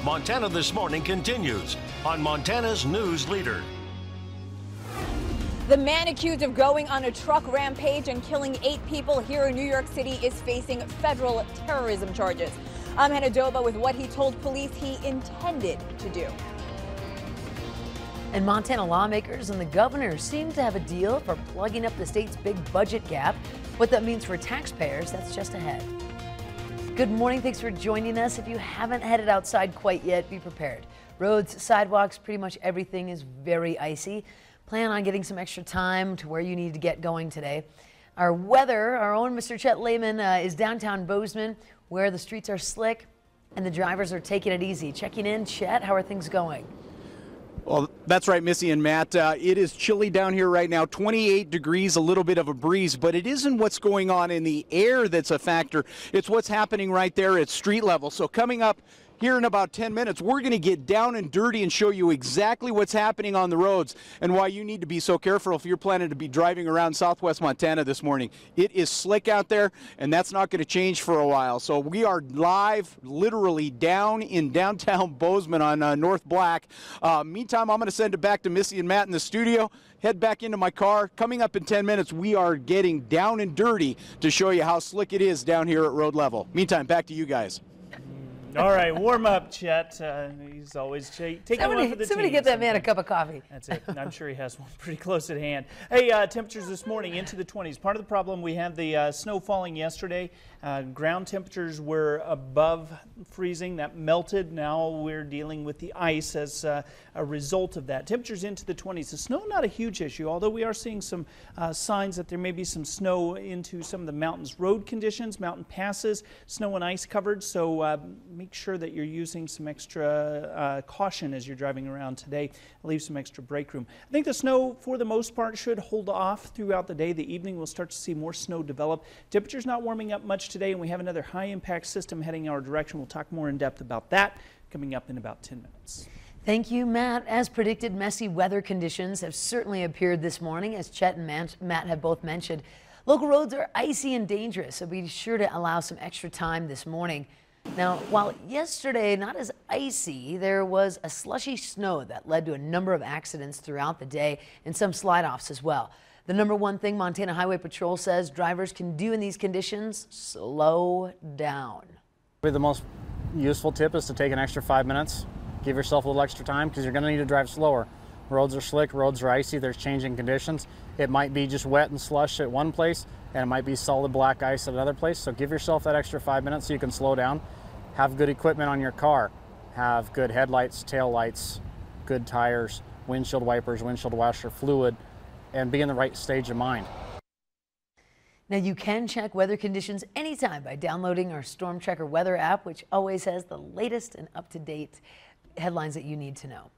Montana This Morning continues on Montana's News Leader. The man accused of going on a truck rampage and killing 8 people here in New York City is facing federal terrorism charges. I'm Hannah Doba with what he told police he intended to do. And Montana lawmakers and the governor seem to have a deal for plugging up the state's big budget gap. What that means for taxpayers, that's just ahead. Good morning. Thanks for joining us. If you haven't headed outside quite yet, be prepared. Roads, sidewalks, pretty much everything is very icy. Plan on getting some extra time to where you need to get going today. Our weather, our own Mr. Chet Lehman is downtown Bozeman, where the streets are slick and the drivers are taking it easy. Checking in, Chet, how are things going? Well, that's right, Missy and Matt. It is chilly down here right now, 28 degrees, a little bit of a breeze, but it isn't what's going on in the air that's a factor. It's what's happening right there at street level. So coming up here in about 10 minutes, we're going to get down and dirty and show you exactly what's happening on the roads and why you need to be so careful if you're planning to be driving around southwest Montana this morning. It is slick out there, and that's not going to change for a while. So we are live, literally down in downtown Bozeman on North Black. Meantime, I'm going to send it back to Missy and Matt in the studio. Head back into my car. Coming up in 10 minutes, we are getting down and dirty to show you how slick it is down here at road level. Meantime, back to you guys. All right, warm up, Chet. He's always taking one for the team. Somebody get that man a cup of coffee. That's it. I'm sure he has one pretty close at hand. Hey, temperatures this morning into the 20s. Part of the problem, we had the snow falling yesterday. Ground temperatures were above freezing. That melted. Now we're dealing with the ice as a result of that. Temperatures into the 20s. The snow, not a huge issue, although we are seeing some signs that there may be some snow into some of the mountains. Road conditions, mountain passes, snow and ice covered. So make sure that you're using some extra caution as you're driving around today. Leave some extra brake room. I think the snow, for the most part, should hold off throughout the day. The evening, we'll start to see more snow develop. Temperatures not warming up much today, and we have another high-impact system heading our direction. We'll talk more in depth about that coming up in about 10 minutes. Thank you, Matt. As predicted, messy weather conditions have certainly appeared this morning, as Chet and Matt have both mentioned. Local roads are icy and dangerous, so be sure to allow some extra time this morning. Now, while yesterday not as icy, there was a slushy snow that led to a number of accidents throughout the day and some slide-offs as well. The number one thing Montana Highway Patrol says drivers can do in these conditions: slow down. The most useful tip is to take an extra 5 minutes. Give yourself a little extra time because you're going to need to drive slower. Roads are slick, roads are icy, there's changing conditions. It might be just wet and slush at one place, and it might be solid black ice at another place. So give yourself that extra 5 minutes so you can slow down. Have good equipment on your car. Have good headlights, tail lights, good tires, windshield wipers, windshield washer, fluid, and be in the right stage of mind. Now, you can check weather conditions anytime by downloading our Storm Checker weather app, which always has the latest and up-to-date headlines that you need to know.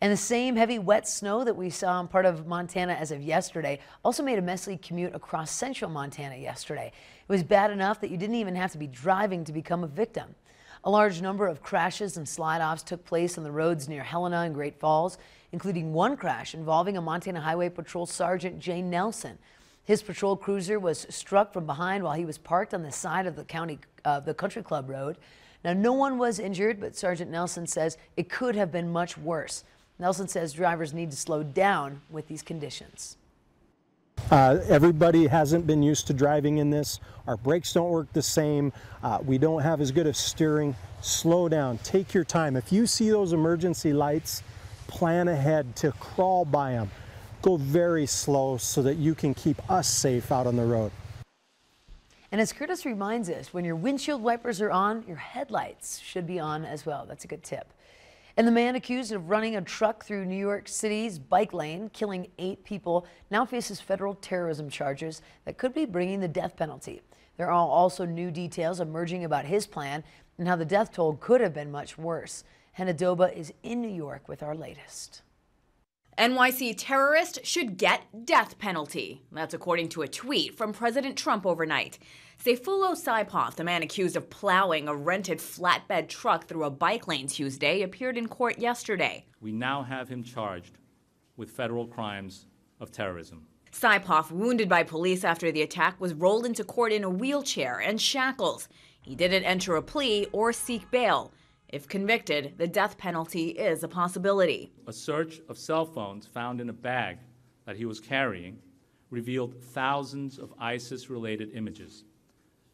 And the same heavy wet snow that we saw in part of Montana as of yesterday also made a messy commute across central Montana yesterday. It was bad enough that you didn't even have to be driving to become a victim. A large number of crashes and slide-offs took place on the roads near Helena and Great Falls, including one crash involving a Montana Highway Patrol Sergeant Jay Nelson. His patrol cruiser was struck from behind while he was parked on the side of the Country Club Road. Now, no one was injured, but Sergeant Nelson says it could have been much worse. Nelson says drivers need to slow down with these conditions. Everybody hasn't been used to driving in this. Our brakes don't work the same. We don't have as good of steering. Slow down, take your time. If you see those emergency lights, plan ahead to crawl by them. Go very slow so that you can keep us safe out on the road. And as Curtis reminds us, when your windshield wipers are on, your headlights should be on as well. That's a good tip. And the man accused of running a truck through New York City's bike lane, killing 8 people, now faces federal terrorism charges that could be bringing the death penalty. There are also new details emerging about his plan and how the death toll could have been much worse. Hannah Doba is in New York with our latest. NYC terrorist should get death penalty. That's according to a tweet from President Trump overnight. Sayfullo Saipov, the man accused of plowing a rented flatbed truck through a bike lane Tuesday, appeared in court yesterday. We now have him charged with federal crimes of terrorism. Saipov, wounded by police after the attack, was rolled into court in a wheelchair and shackles. He didn't enter a plea or seek bail. If convicted, the death penalty is a possibility. A search of cell phones found in a bag that he was carrying revealed thousands of ISIS-related images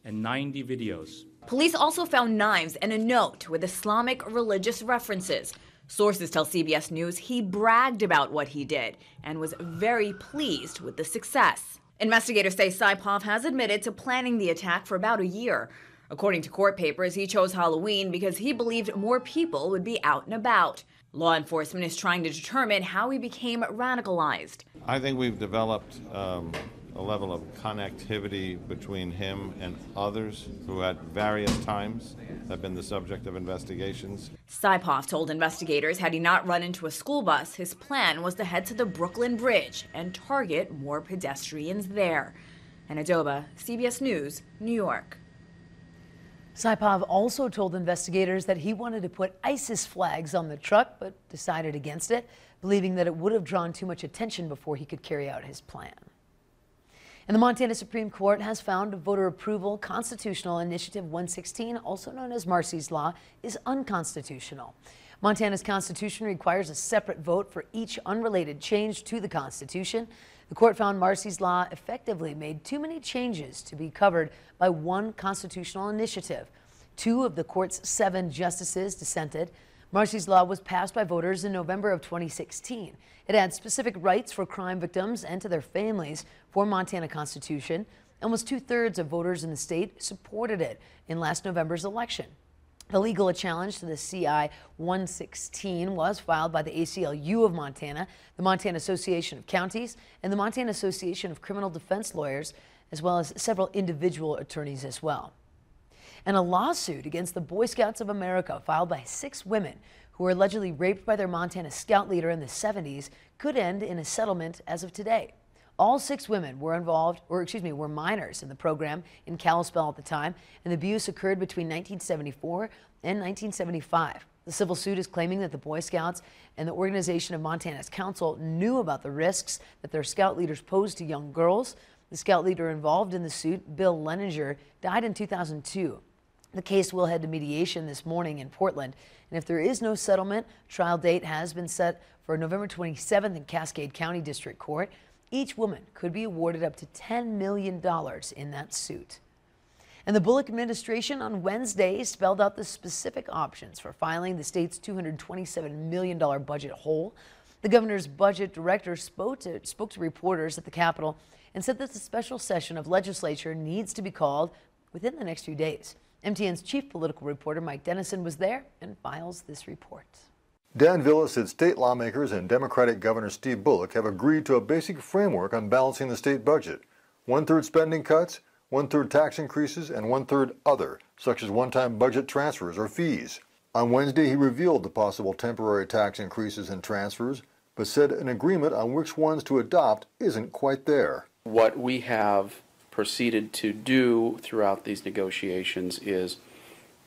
and 90 videos. Police also found knives and a note with Islamic religious references. Sources tell CBS News he bragged about what he did and was very pleased with the success. Investigators say Saipov has admitted to planning the attack for about a year. According to court papers, he chose Halloween because he believed more people would be out and about. Law enforcement is trying to determine how he became radicalized. I think we've developed a level of connectivity between him and others who at various times have been the subject of investigations. Saipov told investigators had he not run into a school bus, his plan was to head to the Brooklyn Bridge and target more pedestrians there. Anna Doba, CBS News, New York. Saipov also told investigators that he wanted to put ISIS flags on the truck, but decided against it, believing that it would have drawn too much attention before he could carry out his plan. And the Montana Supreme Court has found voter approval constitutional Initiative 116, also known as Marsy's Law, is unconstitutional. Montana's Constitution requires a separate vote for each unrelated change to the Constitution. The court found Marsy's Law effectively made too many changes to be covered by one constitutional initiative. 2 of the court's 7 justices dissented. Marsy's Law was passed by voters in November of 2016. It adds specific rights for crime victims and to their families for Montana Constitution. Almost 2/3 of voters in the state supported it in last November's election. The legal challenge to the CI 116 was filed by the ACLU of Montana, the Montana Association of Counties, and the Montana Association of Criminal Defense Lawyers, as well as several individual attorneys as well. And a lawsuit against the Boy Scouts of America filed by 6 women who were allegedly raped by their Montana scout leader in the 70s could end in a settlement as of today. All 6 women were were minors in the program in Kalispell at the time, and the abuse occurred between 1974 and 1975. The civil suit is claiming that the Boy Scouts and the Organization of Montana's Council knew about the risks that their scout leaders posed to young girls. The scout leader involved in the suit, Bill Leninger, died in 2002. The case will head to mediation this morning in Portland, and if there is no settlement, trial date has been set for November 27th in Cascade County District Court. Each woman could be awarded up to $10 million in that suit. And the Bullock administration on Wednesday spelled out the specific options for filing the state's $227 million budget hole. The governor's budget director spoke to reporters at the Capitol and said that the special session of legislature needs to be called within the next few days. MTN's chief political reporter Mike Dennison was there and files this report. Dan Villa said state lawmakers and Democratic Governor Steve Bullock have agreed to a basic framework on balancing the state budget. 1/3 spending cuts, 1/3 tax increases, and 1/3 other, such as one-time budget transfers or fees. On Wednesday, he revealed the possible temporary tax increases and transfers, but said an agreement on which ones to adopt isn't quite there. What we have proceeded to do throughout these negotiations is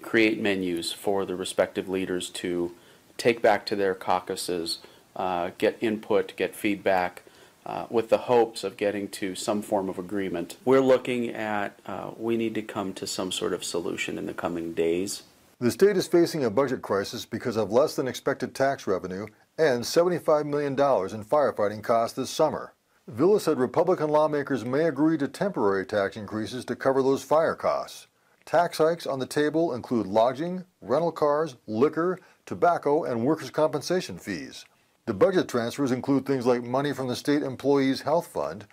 create menus for the respective leaders to take back to their caucuses, get input, get feedback, with the hopes of getting to some form of agreement. We're looking at, we need to come to some sort of solution in the coming days. The state is facing a budget crisis because of less than expected tax revenue and $75 million in firefighting costs this summer. Villa said Republican lawmakers may agree to temporary tax increases to cover those fire costs. Tax hikes on the table include lodging, rental cars, liquor, tobacco, and workers' compensation fees. The budget transfers include things like money from the state employees' health fund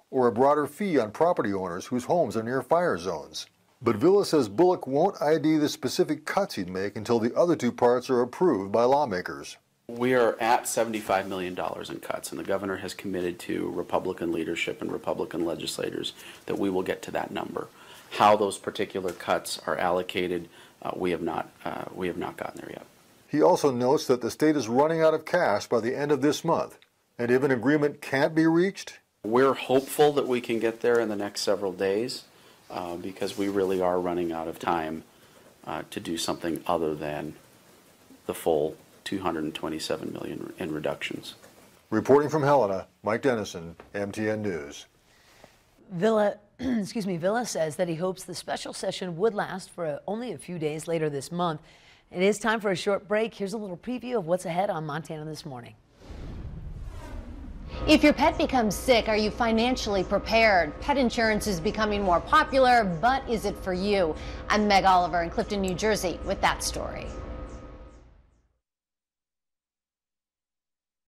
or a broader fee on property owners whose homes are near fire zones. But Villa says Bullock won't ID the specific cuts he'd make until the other 2 parts are approved by lawmakers. We are at $75 million in cuts, and the governor has committed to Republican leadership and Republican legislators that we will get to that number. How those particular cuts are allocated, we have not gotten there yet. He also notes that the state is running out of cash by the end of this month, and if an agreement can't be reached, we're hopeful that we can get there in the next several days, because we really are running out of time to do something other than the full $227 million in reductions. Reporting from Helena, Mike Dennison, MTN News. Villa says that he hopes the special session would last for only a few days later this month, It is time for a short break. Here's a little preview of what's ahead on Montana This Morning. If your pet becomes sick, are you financially prepared? Pet insurance is becoming more popular, but is it for you? I'm Meg Oliver in Clifton, New Jersey with that story.